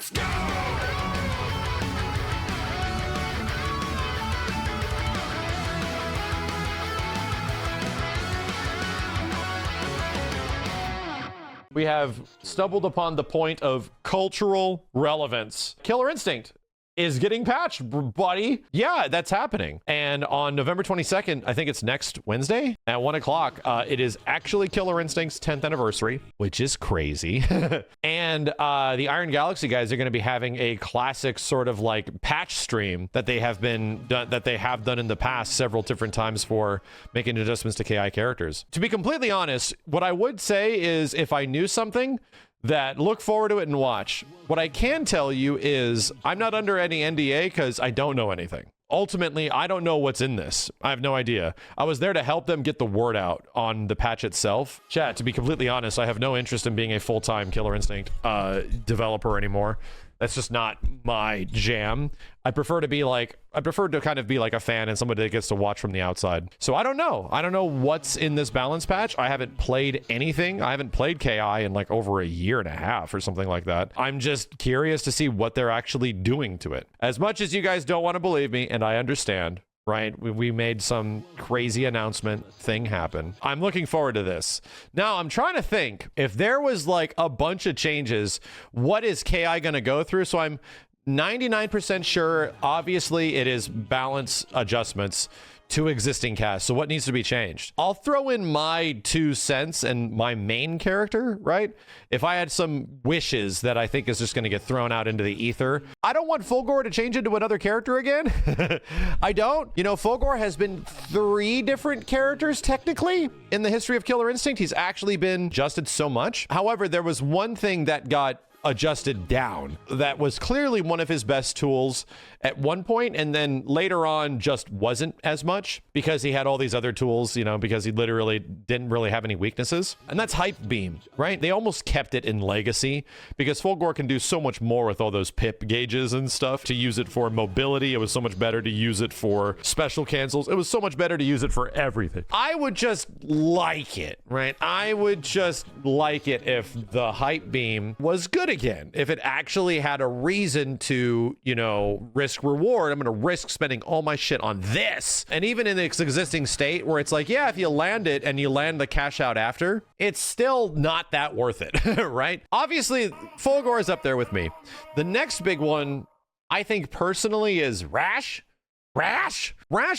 Let's go! We have stumbled upon the point of cultural relevance. Killer Instinct is getting patched, buddy. Yeah, that's happening. And on November 22nd, I think it's next Wednesday at 1 o'clock, it is actually Killer Instinct's 10th anniversary, which is crazy. And the Iron Galaxy guys are going to be having a classic sort of like patch stream that they have done in the past several different times for making adjustments to KI characters. To be completely honest, what I would say is if I knew something, that look forward to it and watch. What I can tell you is I'm not under any NDA because I don't know anything. Ultimately, I don't know what's in this. I have no idea. I was there to help them get the word out on the patch itself. Chat, to be completely honest, I have no interest in being a full-time Killer Instinct developer anymore. That's just not my jam. I prefer to kind of be like a fan and somebody that gets to watch from the outside. So I don't know. I don't know what's in this balance patch. I haven't played anything. I haven't played KI in like over a year and a half or something like that. I'm just curious to see what they're actually doing to it. As much as you guys don't want to believe me, and I understand, right? We made some crazy announcement thing happen. I'm looking forward to this. Now, I'm trying to think if there was like a bunch of changes, what is KI going to go through? So I'm 99% sure, obviously, it is balance adjustments to existing cast. So what needs to be changed? I'll throw in my 2 cents and my main character, right? If I had some wishes that I think is just going to get thrown out into the ether, I don't want Fulgore to change into another character again. I don't. You know, Fulgore has been 3 different characters technically in the history of Killer Instinct. He's actually been adjusted so much. However, there was one thing that got adjusted down that was clearly one of his best tools at one point, and then later on just wasn't as much because he had all these other tools, you know, because he literally didn't really have any weaknesses. And that's Hype Beam, right? They almost kept it in Legacy because Fulgore can do so much more with all those pip gauges and stuff. To use it for mobility, it was so much better to use it for special cancels. It was so much better to use it for everything. I would just like it, right? I would just like it if the Hype Beam was good again. If it actually had a reason to, you know, risk reward. I'm going to risk spending all my shit on this. And even in its existing state where it's like, yeah, if you land it and you land the cash out after, it's still not that worth it, right? Obviously, Fulgore is up there with me. The next big one, I think personally, is Rash. Rash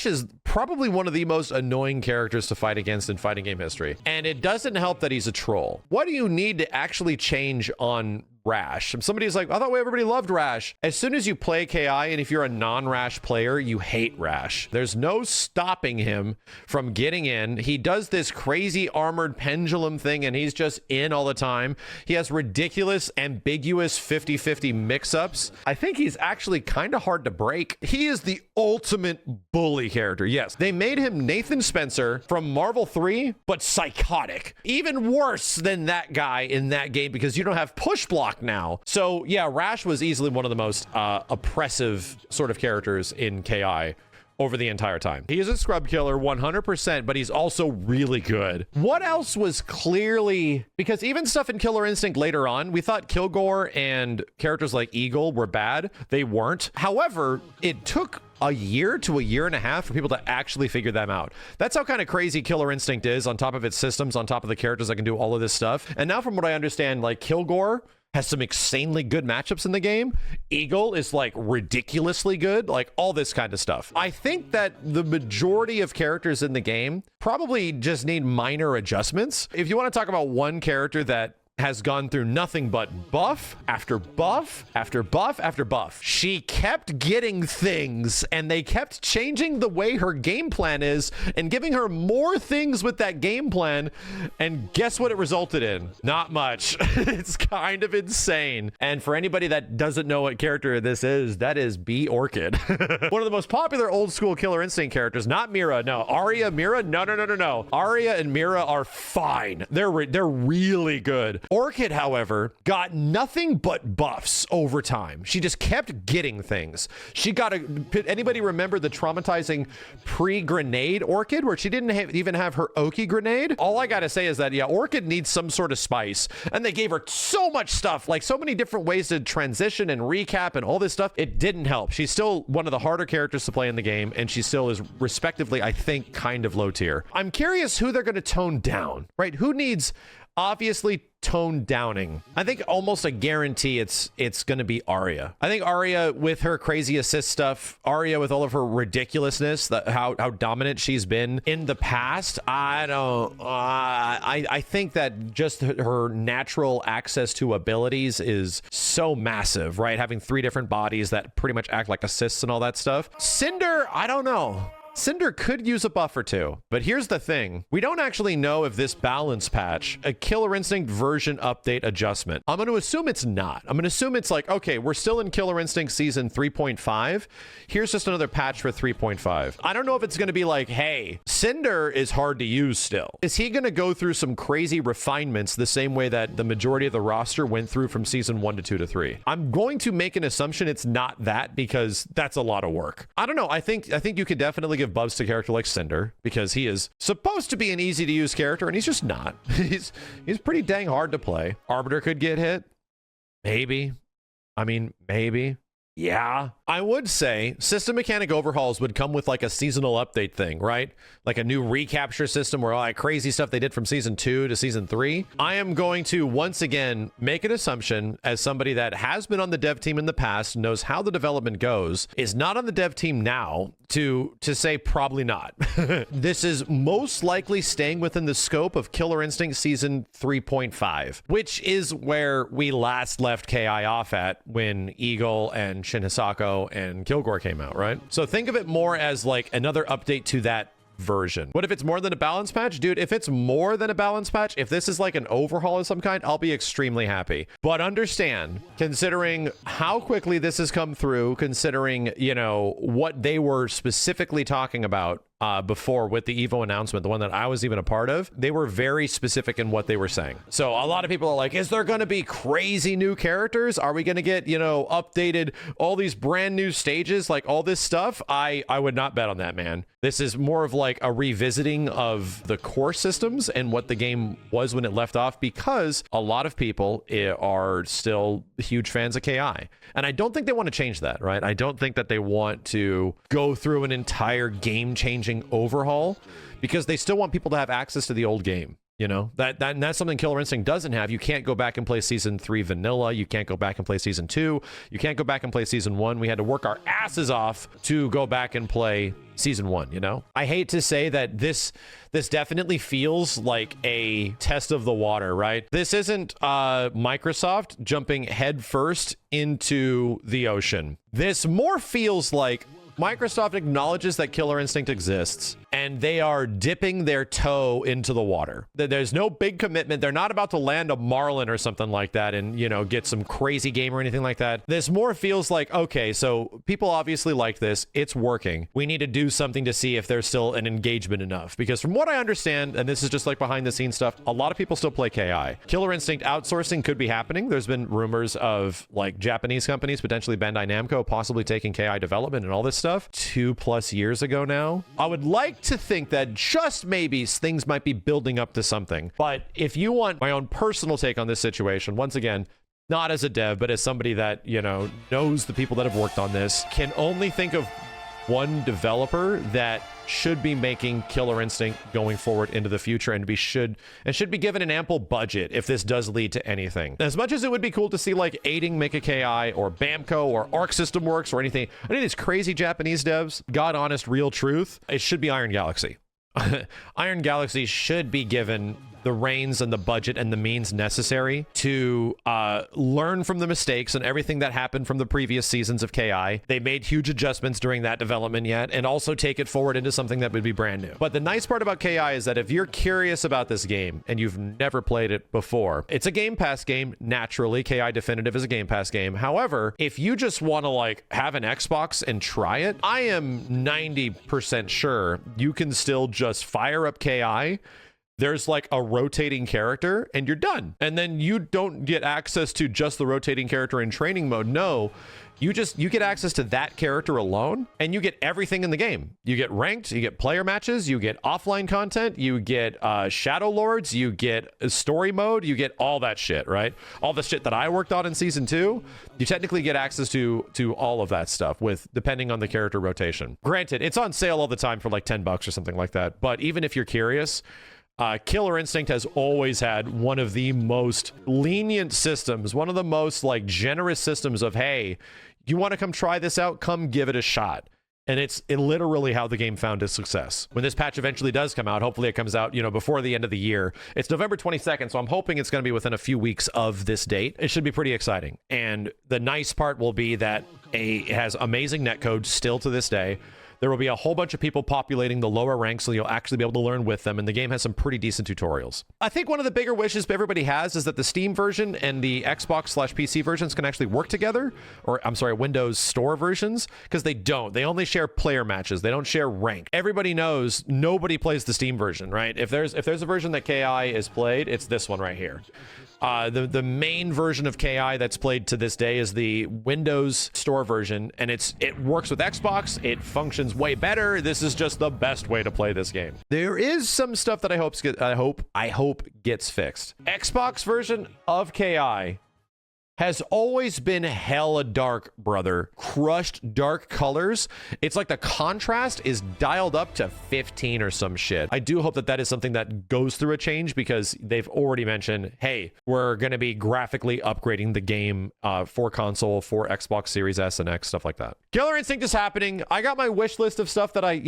is probably one of the most annoying characters to fight against in fighting game history. And it doesn't help that he's a troll. What do you need to actually change on Rash? Somebody's like, I thought everybody loved Rash. As soon as you play KI, and if you're a non-Rash player, you hate Rash. There's no stopping him from getting in. He does this crazy armored pendulum thing, and he's just in all the time. He has ridiculous, ambiguous 50-50 mix-ups. I think he's actually kind of hard to break. He is the ultimate bully character. Yes, they made him Nathan Spencer from Marvel 3, but psychotic. Even worse than that guy in that game because you don't have push block now. So yeah, Rash was easily one of the most oppressive sort of characters in KI over the entire time. He is a scrub killer 100%, but he's also really good. What else was clearly, because even stuff in Killer Instinct later on, we thought Kilgore and characters like Eagle were bad. They weren't. However, it took a year to a year and a half for people to actually figure them out. That's how kind of crazy Killer Instinct is, on top of its systems, on top of the characters that can do all of this stuff. And now from what I understand, like Kilgore has some insanely good matchups in the game. Eagle is like ridiculously good, like all this kind of stuff. I think that the majority of characters in the game probably just need minor adjustments. If you want to talk about one character that has gone through nothing but buff after buff after buff after buff. She kept getting things, and they kept changing the way her game plan is and giving her more things with that game plan. And guess what it resulted in? Not much. It's kind of insane. And for anybody that doesn't know what character this is, that is B Orchid. One of the most popular old school Killer Instinct characters. Not Mira, no. Arya, Mira, no. Arya and Mira are fine. They're really good. Orchid, however, got nothing but buffs over time. She just kept getting things. She got anybody remember the traumatizing pre-grenade Orchid where she didn't even have her Oki grenade? All I gotta say is that, yeah, Orchid needs some sort of spice. And they gave her so much stuff, like so many different ways to transition and recap and all this stuff. It didn't help. She's still one of the harder characters to play in the game, and she still is respectively, I think, kind of low tier. I'm curious who they're going to tone down, right? Who needs obviously tone downing? I think almost a guarantee it's going to be Arya. I think Arya with her crazy assist stuff, Arya with all of her ridiculousness, how dominant she's been in the past. I think that just her natural access to abilities is so massive, right? Having 3 different bodies that pretty much act like assists and all that stuff. Cinder, I don't know. Cinder could use a buff or two, but here's the thing. We don't actually know if this balance patch, a Killer Instinct version update adjustment, I'm going to assume it's not. I'm going to assume it's like, okay, we're still in Killer Instinct season 3.5. Here's just another patch for 3.5. I don't know if it's going to be like, hey, Cinder is hard to use still. Is he going to go through some crazy refinements the same way that the majority of the roster went through from season 1 to 2 to 3? I'm going to make an assumption it's not that, because that's a lot of work. I don't know. I think you could definitely give buffs to a character like Cinder, because he is supposed to be an easy to use character, and he's just not. he's pretty dang hard to play. Arbiter could get hit. Maybe. I mean, maybe. Yeah, I would say system mechanic overhauls would come with like a seasonal update thing, right? Like a new recapture system where all that crazy stuff they did from season 2 to season 3. I am going to once again make an assumption, as somebody that has been on the dev team in the past, knows how the development goes, is not on the dev team now, to say probably not. This is most likely staying within the scope of Killer Instinct season 3.5, which is where we last left KI off at when Eagle and Shin Hisako and Kilgore came out, right? So think of it more as like another update to that version. What if it's more than a balance patch? Dude, if it's more than a balance patch, if this is like an overhaul of some kind, I'll be extremely happy. But understand, considering how quickly this has come through, considering, you know, what they were specifically talking about before with the Evo announcement, the one that I was even a part of, they were very specific in what they were saying. So a lot of people are like, is there going to be crazy new characters? Are we going to get, you know, updated, all these brand new stages, like all this stuff? I would not bet on that, man. This is more of like a revisiting of the core systems and what the game was when it left off, because a lot of people are still huge fans of KI. And I don't think they want to change that, right? I don't think that they want to go through an entire game-changing overhaul, because they still want people to have access to the old game. You know, that's something Killer Instinct doesn't have. You can't go back and play season 3 vanilla. You can't go back and play season 2. You can't go back and play season 1. We had to work our asses off to go back and play season 1, you know? I hate to say that this definitely feels like a test of the water, right? This isn't Microsoft jumping headfirst into the ocean. This more feels like Microsoft acknowledges that Killer Instinct exists, and they are dipping their toe into the water. There's no big commitment. They're not about to land a Marlin or something like that and, you know, get some crazy game or anything like that. This more feels like, okay, so people obviously like this. It's working. We need to do something to see if there's still an engagement enough. Because from what I understand, and this is just like behind the scenes stuff, a lot of people still play KI. Killer Instinct outsourcing could be happening. There's been rumors of like Japanese companies, potentially Bandai Namco, possibly taking KI development and all this stuff 2+ years ago now. I would like to think that just maybe things might be building up to something. But if you want my own personal take on this situation, once again, not as a dev, but as somebody that, you know, knows the people that have worked on this, can only think of one developer that should be making Killer Instinct going forward into the future, and should be given an ample budget if this does lead to anything. As much as it would be cool to see like Aiding make a KI or Bamco or Arc System Works or anything, any of these crazy Japanese devs, God honest, real truth, it should be Iron Galaxy. Iron Galaxy should be given the reins and the budget and the means necessary to learn from the mistakes and everything that happened from the previous seasons of KI. They made huge adjustments during that development yet, and also take it forward into something that would be brand new. But the nice part about KI is that if you're curious about this game and you've never played it before, it's a Game Pass game. Naturally, KI Definitive is a Game Pass game. However, if you just want to like have an Xbox and try it, I am 90% sure you can still just fire up KI, there's like a rotating character and you're done. And then you don't get access to just the rotating character in training mode. No, you get access to that character alone, and you get everything in the game. You get ranked, you get player matches, you get offline content, you get Shadow Lords, you get story mode, you get all that shit, right? All the shit that I worked on in season 2, you technically get access to all of that stuff with depending on the character rotation. Granted, it's on sale all the time for like $10 or something like that. But even if you're curious, Killer Instinct has always had one of the most lenient systems, one of the most like generous systems of, hey, you want to come try this out? Come give it a shot. And it's literally how the game found its success. When this patch eventually does come out, hopefully it comes out, before the end of the year. It's November 22nd, so I'm hoping it's going to be within a few weeks of this date. It should be pretty exciting. And the nice part will be that it has amazing netcode still to this day. There will be a whole bunch of people populating the lower ranks, so you'll actually be able to learn with them, and the game has some pretty decent tutorials. I think one of the bigger wishes everybody has is that the Steam version and the Xbox/PC versions can actually work together, or I'm sorry, Windows Store versions, because they don't. They only share player matches. They don't share rank. Everybody knows nobody plays the Steam version, right? If there's a version that KI is played, it's this one right here. The main version of KI that's played to this day is the Windows Store version, and it works with Xbox. It functions way better. This is just the best way to play this game. There is some stuff that I hope gets fixed. Xbox version of KI has always been hella dark, brother. Crushed dark colors. It's like the contrast is dialed up to 15 or some shit. I do hope that is something that goes through a change, because they've already mentioned, hey, we're going to be graphically upgrading the game for console, for Xbox Series S and X, stuff like that. Killer Instinct is happening. I got my wish list of stuff that I,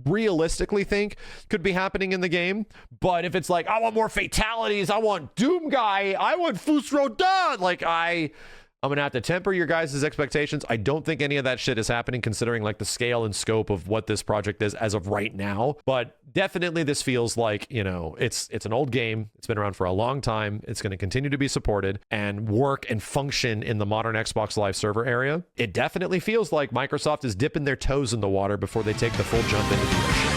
realistically think could be happening in the game. But if it's like, I want more fatalities, I want Doom Guy, I want Fusro Dawn, like I'm gonna have to temper your guys' expectations. I don't think any of that shit is happening, considering like the scale and scope of what this project is as of right now. But definitely this feels like, it's an old game. It's been around for a long time. It's going to continue to be supported and work and function in the modern Xbox Live server area. It definitely feels like Microsoft is dipping their toes in the water before they take the full jump into the ocean.